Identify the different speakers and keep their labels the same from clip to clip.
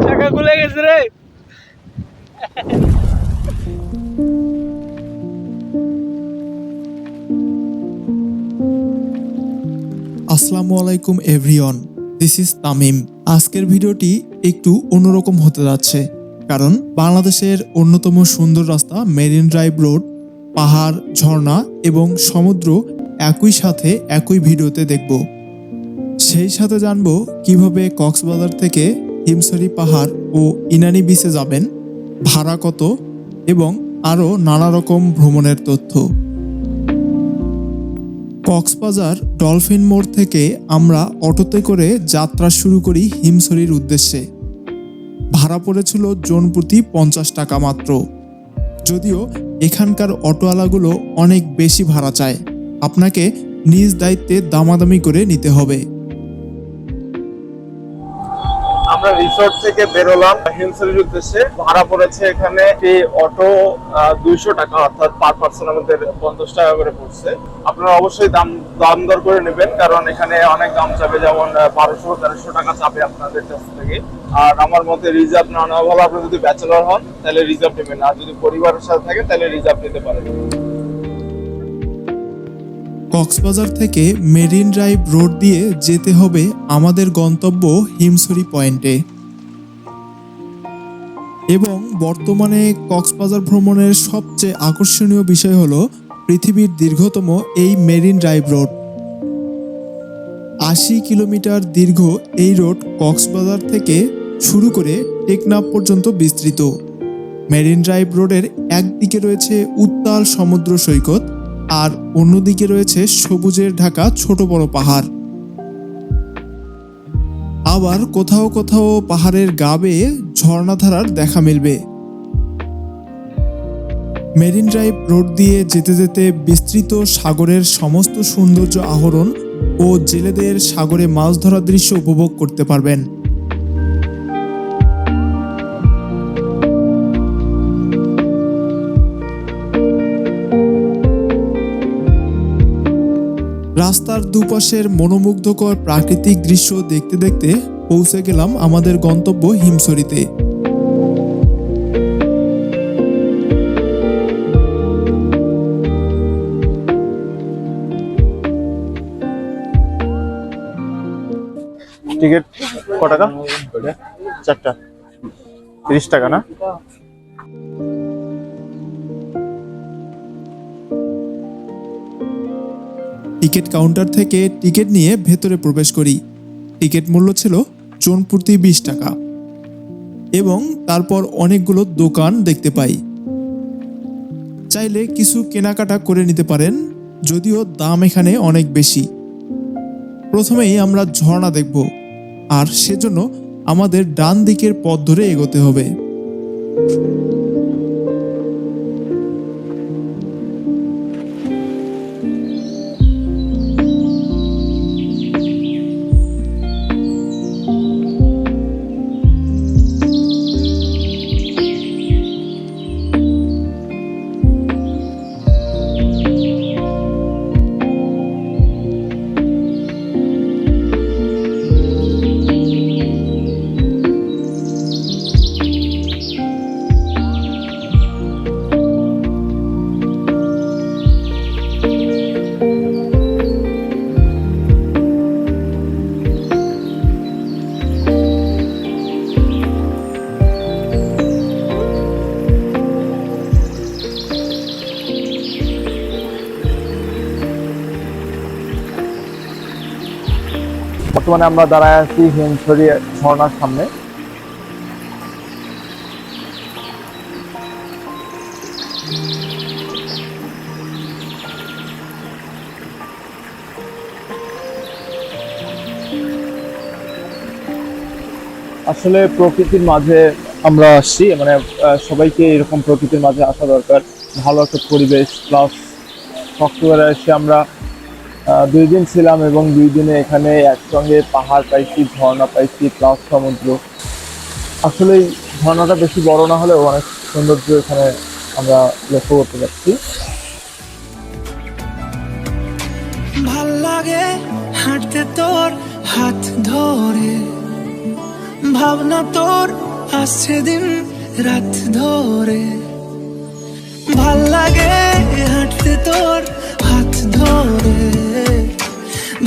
Speaker 1: চাকা খুলে গেছে রে।
Speaker 2: আসসালামু আলাইকুম এভরিওয়ান, দিস ইজ তামিম। আজকের ভিডিওটি একটু অন্যরকম হতে যাচ্ছে, কারণ বাংলাদেশের অন্যতম সুন্দর রাস্তা মেরিন ড্রাইভ রোড, পাহাড়, ঝর্ণা এবং সমুদ্র একই সাথে একই ভিডিওতে দেখব। সেই সাথে জানবো কিভাবে কক্সবাজার থেকে হিমছড়ি পাহাড় ও ইনানি বিচে যাবেন, ভাড়া কত এবং আরও নানা রকম ভ্রমণের তথ্য। কক্সবাজার ডলফিন মোড় থেকে আমরা অটোতে করে যাত্রা শুরু করি হিমছড়ির উদ্দেশ্যে। ভাড়া পড়েছিল জন প্রতি 50 টাকা মাত্র। যদিও এখানকার অটোওয়ালাগুলো অনেক বেশি ভাড়া চায়, আপনাকে নিজ দায়িত্বে দামাদামি করে নিতে হবে।
Speaker 3: আমরা রিসোর্ট থেকে বেরোলাম হিমছড়ির উদ্দেশ্যে। ভাড়া পড়েছে এখানে অটো 200 টাকা, অর্থাৎ পার পার্সনের মধ্যে 50 টাকা করে পড়ছে। আপনারা অবশ্যই দাম দর করে নেবেন, কারণ এখানে অনেক দাম চাবে, যেমন 1200-1300 টাকা চাবে আপনাদের কাছ থেকে। আর আমার মতে রিজার্ভ না নেওয়া ভালো। আপনি যদি ব্যাচেলর হন তাহলে রিজার্ভ নেবেন, আর যদি পরিবারের সাথে থাকেন তাহলে রিজার্ভ নিতে পারেন।
Speaker 2: কক্সবাজার থেকে মেরিন ড্রাইভ রোড দিয়ে যেতে হবে আমাদের গন্তব্য হিমছড়ি পয়েন্টে। এবং বর্তমানে কক্সবাজার ভ্রমণের সবচেয়ে আকর্ষণীয় বিষয় হলো পৃথিবীর দীর্ঘতম এই মেরিন ড্রাইভ রোড। 80 কিলোমিটার দীর্ঘ এই রোড কক্সবাজার থেকে শুরু করে টেকনাফ পর্যন্ত বিস্তৃত। মেরিন ড্রাইভ রোডের একদিকে রয়েছে উত্তাল সমুদ্র সৈকত, আর অন্যদিকে রয়েছে সবুজের ঢাকা ছোট বড় পাহাড়। আবার কোথাও কোথাও পাহাড়ের গা বেয়ে ঝর্ণাধারার দেখা মিলবে। মেরিন ড্রাইভ রোড দিয়ে যেতে যেতে বিস্তৃত সাগরের সমস্ত সৌন্দর্য আহরণ ও জেলেদের সাগরে মাছ ধরার দৃশ্য উপভোগ করতে পারবেন। রাস্তার দুপাশের মনোমুগ্ধকর প্রাকৃতিক দৃশ্য দেখতে দেখতে পৌঁছে গেলাম আমাদের গন্তব্য হিমছড়িতে।
Speaker 3: টিকিট ক টাকা? 4টা 30 টাকা না?
Speaker 2: টিকিট কাউন্টার থেকে টিকিট নিয়ে ভেতরে প্রবেশ করি। টিকিট মূল্য ছিল জন প্রতি 20 টাকা এবং তারপর অনেকগুলো দোকান দেখতে পাই। চাইলে কিছু কেনাকাটা করে নিতে পারেন, যদিও দাম এখানে অনেক বেশি। প্রথমেই আমরা ঝর্ণা দেখব, আর সেজন্য আমাদের ডান দিকের পথ ধরে এগোতে হবে।
Speaker 3: বর্তমানে আমরা দাঁড়ায় আছি হিমছড়ি ঝর্ণার সামনে। আসলে প্রকৃতির মাঝে আমরা আসছি, মানে সবাইকে এরকম প্রকৃতির মাঝে আসা দরকার। ভালো একটা পরিবেশ, প্লাস কক্সবাজারে এসে আমরা 2 দিন ছিলাম এবং 2 দিনে এখানে একসঙ্গে পাহাড় পাইছি, ঝর্ণা পাইছি, প্লাস সমুদ্র। আসলে ঝর্ণাটা বেশি বড় না হলেও অনেক সৌন্দর্য এখানে আমরা লক্ষ্য করতে পারছি।
Speaker 4: ভাল লাগে হাঁটতে তোর হাত ধরে, ভাবনা তোর আসছে দিন রাত ধরে, ভাল লাগে হাঁটতে তোর হাত ধরে,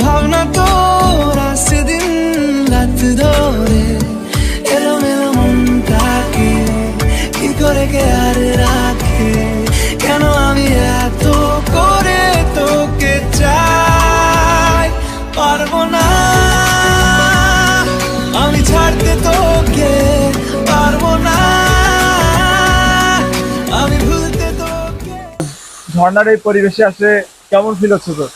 Speaker 4: ভাবনা তোর আসছে দিন রাত ধরে, এলোমেলো মনটাকে কি করে কে আর রাখে, কেন আমি এত করে তোকে চাই, পারবো না আমি ছাড়তে তোকে, পারবো না আমি ভুলতে তোকে।
Speaker 3: ঝর্ণার এই পরিবেশে আসে কেমন ফিল হচ্ছে তোর?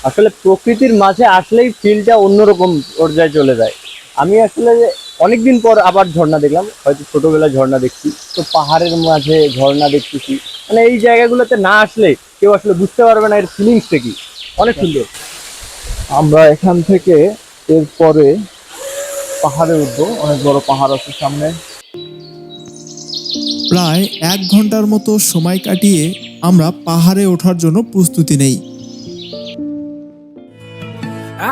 Speaker 1: আসলে প্রকৃতির মাঝে আসলেই ফিলটা অন্যরকম পর্যায়ে চলে যায়। আমি আসলে অনেকদিন পর আবার ঝর্ণা দেখলাম, হয়তো ছোটবেলায় ঝর্ণা দেখছি, তো পাহাড়ের মাঝে ঝর্ণা দেখতেছি, মানে এই জায়গাগুলোতে না আসলে কেউ আসলে বুঝতে পারবে না এর ফিলিংসটা কি। অনেক সুন্দর।
Speaker 3: আমরা এখান থেকে এরপরে পাহাড়ে উঠবো, অনেক বড় পাহাড় আছে সামনে।
Speaker 2: প্রায় 1 ঘন্টার মতো সময় কাটিয়ে আমরা পাহাড়ে ওঠার জন্য প্রস্তুতি নেই।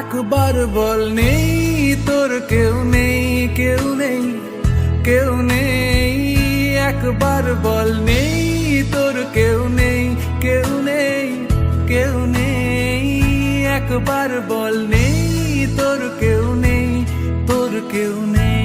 Speaker 4: একবার বল নেই তোর কেউ নেই, কেউ নেই, কেউ নেই, একবার বল নেই তোর কেউ নেই, কেউ নেই, কেউ নেই, একবার বল নেই তোর কেউ নেই, তোর কেউ নেই।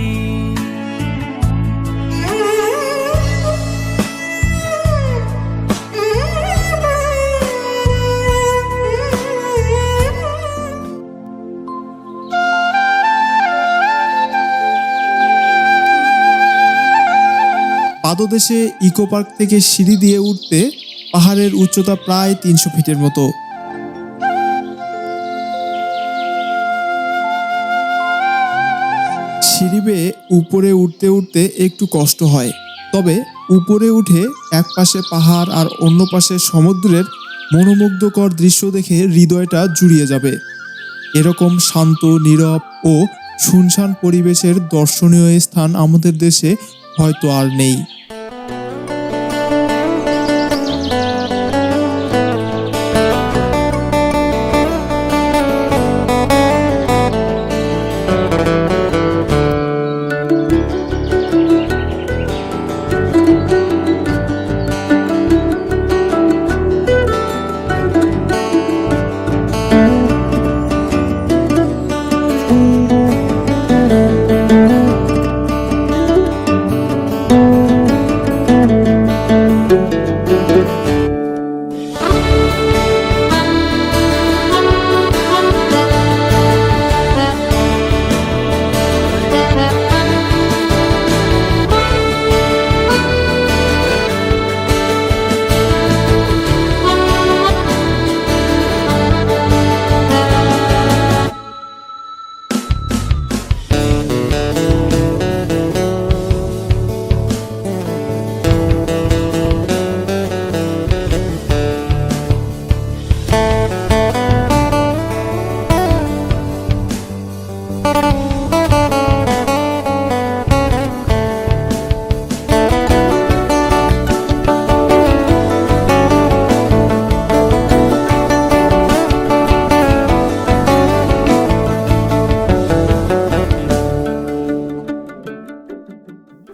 Speaker 2: পাদদেশে ইকো পার্ক থেকে সিঁড়ি দিয়ে উঠতে পাহাড়ের উচ্চতা প্রায় 300 ফিটের মতো। সিঁড়ি বেয়ে উপরে উঠতে উঠতে একটু কষ্ট হয়, তবে উপরে উঠে এক পাশে পাহাড় আর অন্য পাশে সমুদ্রের মনোমুগ্ধকর দৃশ্য দেখে হৃদয়টা জুড়িয়ে যাবে। এরকম শান্ত, নীরব ও শুনশান পরিবেশের দর্শনীয় স্থান আমাদের দেশে হয়তো আর নেই।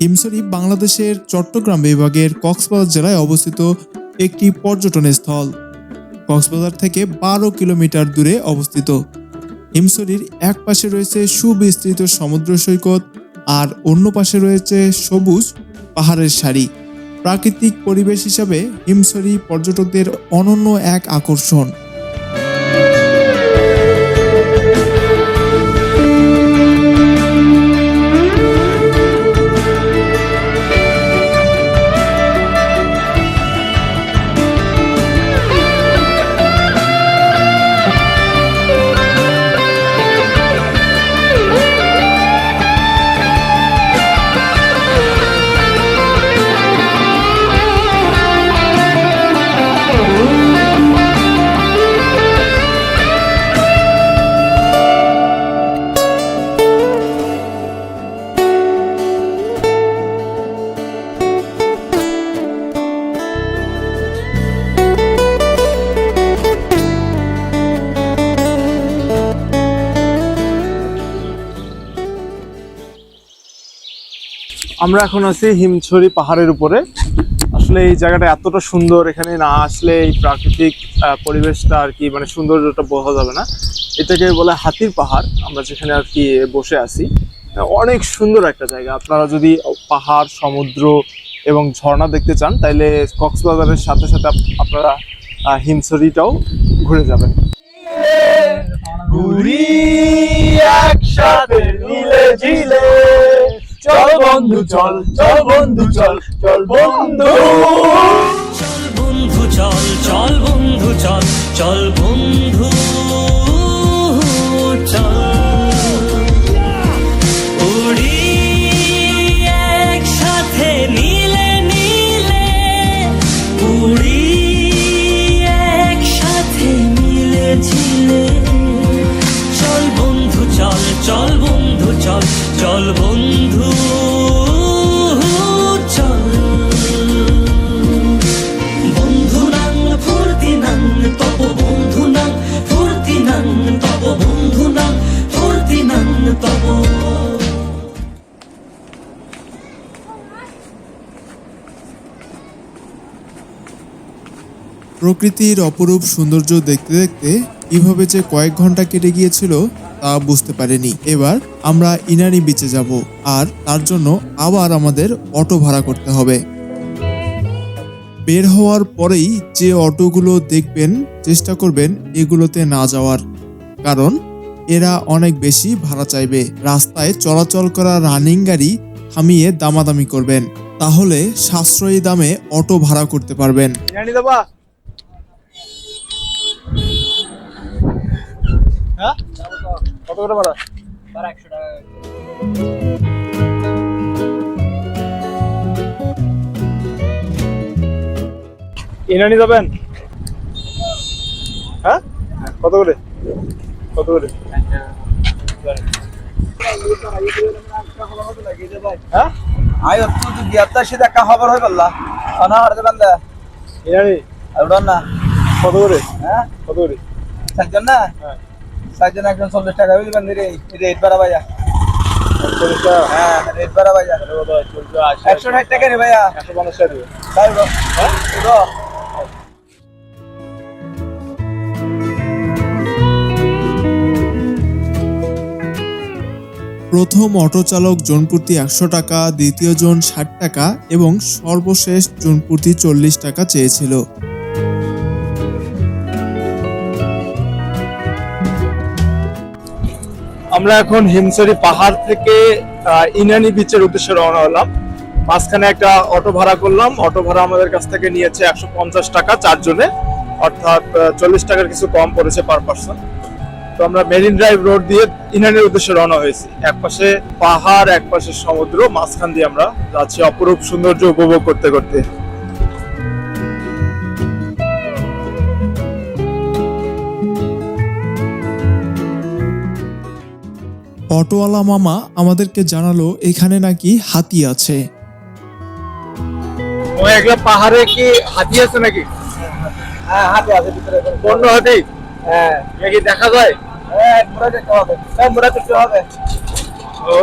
Speaker 2: হিমছড়ি বাংলাদেশের চট্টগ্রাম বিভাগের কক্সবাজার জেলায় অবস্থিত একটি পর্যটন স্থল। কক্সবাজার থেকে 12 কিলোমিটার দূরে অবস্থিত। হিমছড়ির এক পাশে রয়েছে সুবিস্তৃত সমুদ্র সৈকত আর অন্য পাশে রয়েছে সবুজ পাহাড়ের সারি। প্রাকৃতিক পরিবেশ হিসাবে হিমছড়ি পর্যটকদের অনন্য এক আকর্ষণ।
Speaker 3: আমরা এখন আছি হিমছড়ি পাহাড়ের উপরে। আসলে এই জায়গাটা এতটা সুন্দর, এখানে না আসলে এই প্রাকৃতিক পরিবেশটা আর কি মানে সৌন্দর্যটা বোঝা যাবে না। এটাকে বলে হাতির পাহাড়, আমরা যেখানে আর কি বসে আছি। অনেক সুন্দর একটা জায়গা। আপনারা যদি পাহাড়, সমুদ্র এবং ঝর্ণা দেখতে চান তাইলে কক্সবাজারের সাথে সাথে আপনারা হিমছড়িটাও ঘুরে যাবেন।
Speaker 1: ঘুরি একসাথে মিলে ঝিলে, চল বন্ধু চল, চল বন্ধু চল, চল বন্ধু।
Speaker 4: চল বন্ধু চল, চল বন্ধু চল, চল বন্ধু চল। উড়ি একসাথে নীলে নীলে, উড়ি একসাথে মিলে ঝিলে। চল বন্ধু চল, চল বন্ধু চল, চল বন্ধু চল। বন্ধু নাং ফুর্তি নাং তব, বন্ধু নাং ফুর্তি নাং তব, বন্ধু নাং ফুর্তি নাং তব।
Speaker 2: প্রকৃতির অপরূপ সৌন্দর্য দেখতে দেখতে কিভাবে যে কয়েক ঘন্টা কেটে গিয়েছিল তা বুঝতে পারিনি। এবার আমরা ইনানি বিচে যাব, আর তার জন্য আবার আমাদের অটো ভাড়া করতে হবে। বের হওয়ার পরেই যে অটোগুলো দেখবেন চেষ্টা করবেন এগুলোতে না যাওয়ার, কারণ এরা অনেক বেশি ভাড়া চাইবে। রাস্তায় চলাচল করা রানিং গাড়ি থামিয়ে দামাদামি করবেন, তাহলে সাশ্রয়ী দামে অটো ভাড়া করতে পারবেন।
Speaker 3: জানি দাবা হ্যাঁ কত করে ভাড়া? ইনানি যাবেন? হ্যাঁ কত করে? কত করে? হ্যাঁ
Speaker 5: আয় তো গিয়াতা সেটা কা খবর হই বললা খানা আর দেন দা
Speaker 3: ইনানি
Speaker 5: আউডন না
Speaker 3: কত করে?
Speaker 5: হ্যাঁ
Speaker 3: কত করে?
Speaker 5: সাইজন না
Speaker 3: হ্যাঁ
Speaker 5: সাইজন একজন 40 টাকা হই দিবেন রে রেট বাড়া ভাইয়া
Speaker 3: 40 টাকা।
Speaker 5: হ্যাঁ রেট বাড়া ভাইয়া 160 টাকা রে ভাইয়া
Speaker 3: 150 টাকা দিবে।
Speaker 5: তাই গো হ্যাঁ গো
Speaker 2: প্রথম অটো চালক জনপ্রতি 100 টাকা, দ্বিতীয় জন 60 টাকা এবং সর্বশেষ জনপ্রতি 40 টাকা চেয়েছিল।
Speaker 3: আমরা এখন হিমছড়ি পাহাড় থেকে ইনানি বিচের উদ্দেশ্যে রওনা হলাম। মাঝখানে একটা অটো ভাড়া করলাম। অটো ভাড়া আমাদের কাছ থেকে নিয়েছে 150 টাকা চারজনে, অর্থাৎ 40 টাকার কিছু কম পড়েছে পার পার্সন। তো আমরা মেরিন ড্রাইভ রোড দিয়ে ইনানির উদ্দেশ্যে রওনা হয়েছি। এক পাশে পাহাড়, এক পাশে সমুদ্র, মাঝখান দিয়ে আমরা যাচ্ছি অপরূপ সৌন্দর্য উপভোগ করতে করতে।
Speaker 2: অটোওয়ালা মামা আমাদেরকে জানালো এখানে নাকি হাতি আছে।
Speaker 3: ওই একটা পাহাড়ে কি হাতি আছে নাকি?
Speaker 5: হ্যাঁ হাতে আছে ভিতরে
Speaker 3: বন্য হাতি?
Speaker 5: হ্যাঁ
Speaker 3: নাকি দেখা যায়?
Speaker 5: হ্যাঁ মুরা দেখতে হবে হ্যাঁ মুরা দেখতে হবে
Speaker 3: ও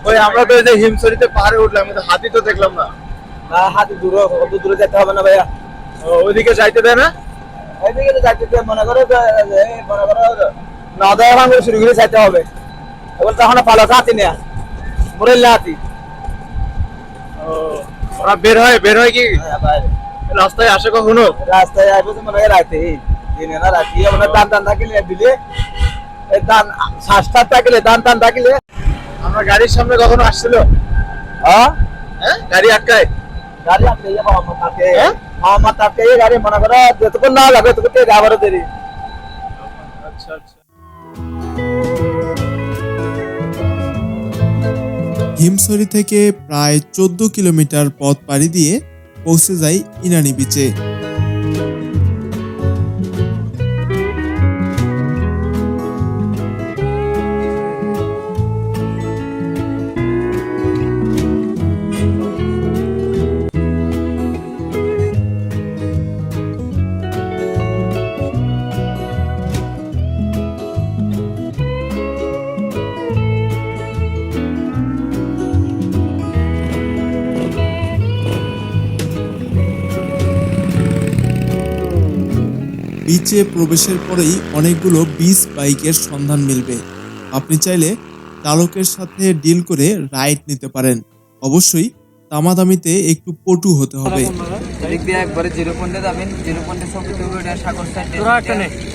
Speaker 3: ওই আমরা তো এই যে হিমছড়িতে পাহাড়ে উঠলাম, কিন্তু হাতি তো দেখলাম না।
Speaker 5: না হাতে দূরে কত দূরে যেতে হবে না ভাইয়া
Speaker 3: ওইদিকে যাইতে দেয় না?
Speaker 5: এইদিকে তো যাইতে মনে করো না দেওয়া ভাঙলে শুরু করে যাইতে হবে। এবার তখন ভালো হাতি নেয়া মুরেল্লা হাতি
Speaker 3: ওরা বের হয় কি রাস্তায় আসে কখনো?
Speaker 5: রাস্তায় আইবো তো মনে হয় রাতে দিনে না রাতে আমরা দান দান থাকিলে দিলে এই দান শ্বাসটা থাকিলে দান দান থাকিলে
Speaker 3: আমরা গাড়ির সামনে কখনো আসছিল?
Speaker 5: হ্যাঁ
Speaker 3: হ্যাঁ গাড়ি আটকায়?
Speaker 5: গাড়ি আপনি যাবো আমার তাকে
Speaker 3: হ্যাঁ?
Speaker 5: আমার তাকে গাড়ি মনে করো যতক্ষণ না লাগে ততক্ষণ যাবারও দেরি।
Speaker 3: আচ্ছা আচ্ছা।
Speaker 2: হিমছড়ি থেকে প্রায় 14 কিলোমিটার পথ পাড়ি দিয়ে পৌঁছে যাই ইনানি বিচে। বিচে প্রবেশের পরেই অনেকগুলো বিচ বাইকের সন্ধান মিলবে। আপনি চাইলে চালকের সাথে ডিল করে রাইড নিতে পারেন। অবশ্যই দামাদামিতে একটু পটু হতে হবে।
Speaker 5: এদিক দিয়ে একবারে 0 পয়েন্টে যাবেন, 0 পয়েন্টে সব কিছু ওইটা সাগর সাইডে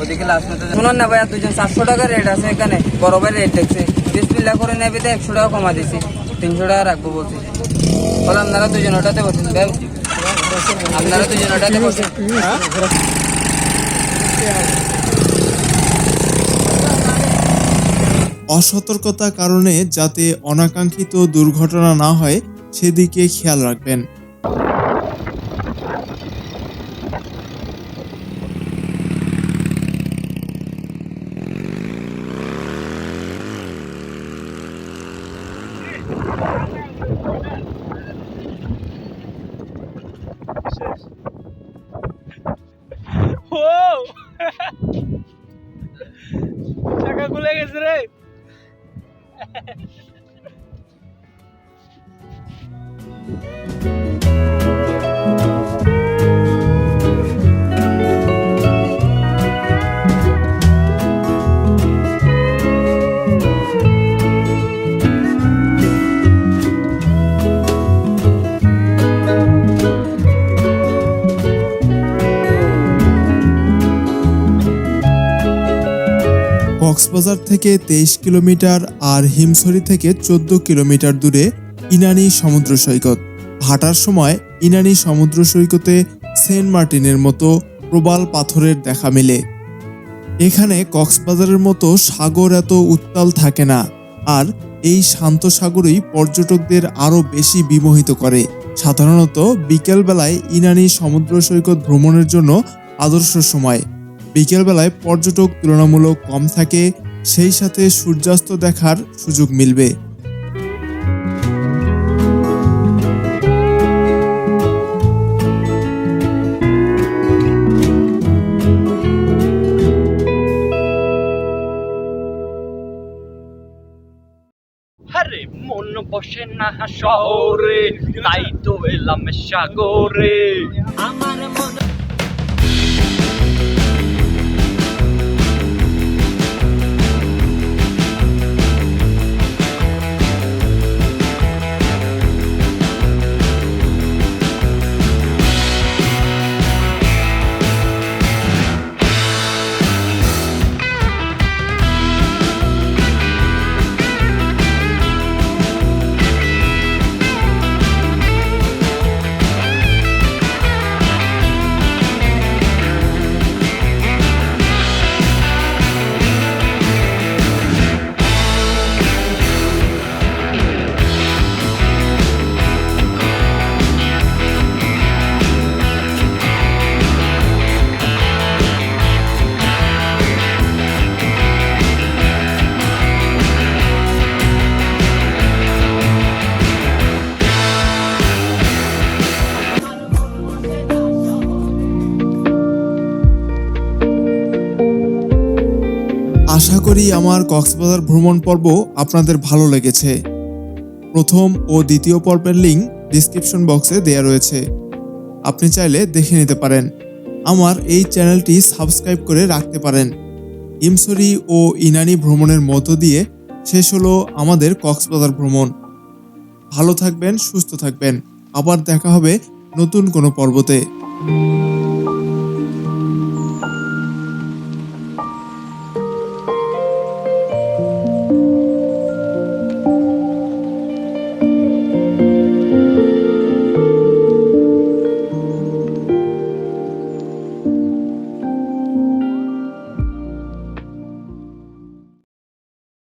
Speaker 5: ওদিকে লাস্ট মতো শুনুন না ভাইয়া, দুজন 400 টাকা রেট আছে এখানে, বড় ভাই রেট দেখছে, বিসমিল্লাহ করে নেবে তো 100 টাকা কমা দিছি, 300 টাকা রাখবো বলছি। বলে আপনারা দুজন ওটাতে বসেন ভাই, আপনারা দুজন ওটাতে বসেন।
Speaker 2: অসতর্কতার কারণে যাতে অনাকাঙ্ক্ষিত দুর্ঘটনা না হয় সেদিকে খেয়াল রাখবেন।
Speaker 1: চাকা খুলে গেছে রে।
Speaker 2: কক্সবাজার থেকে 23 কিলোমিটার আর হিমছড়ি থেকে 14 কিলোমিটার দূরে ইনানি সমুদ্র সৈকত। ভাটার সময় ইনানি সমুদ্র সৈকতে সেন্ট মার্টিনের মতো প্রবাল পাথরের দেখা মেলে। এখানে কক্সবাজারের মতো সাগর এত উত্তাল থাকে না, আর এই শান্ত সাগরই পর্যটকদের আরো বেশি বিমোহিত করে। সাধারণত বিকেলবেলায় ইনানি সমুদ্র সৈকত ভ্রমণের জন্য আদর্শ সময়। বিকেলবেলায় পর্যটক তুলনামূলক কম থাকে, সেই সাথে সূর্যাস্ত দেখার সুযোগ মিলবে।
Speaker 1: আরে মন বসে না শহরে, তাই তো এলাম সাগরে।
Speaker 4: আমার মন
Speaker 2: আশা করি আমার কক্সবাজার ভ্রমণ পর্ব আপনাদের ভালো লেগেছে। প্রথম ও দ্বিতীয় পর্বের লিঙ্ক ডিসক্রিপশন বক্সে দেয়া রয়েছে, আপনি চাইলে দেখে নিতে পারেন। আমার এই চ্যানেলটি সাবস্ক্রাইব করে রাখতে পারেন। হিমছড়ি ও ইনানি ভ্রমণের মধ্য দিয়ে শেষ হলো আমাদের কক্সবাজার ভ্রমণ। ভালো থাকবেন, সুস্থ থাকবেন। আবার দেখা হবে নতুন কোনো পর্বতে।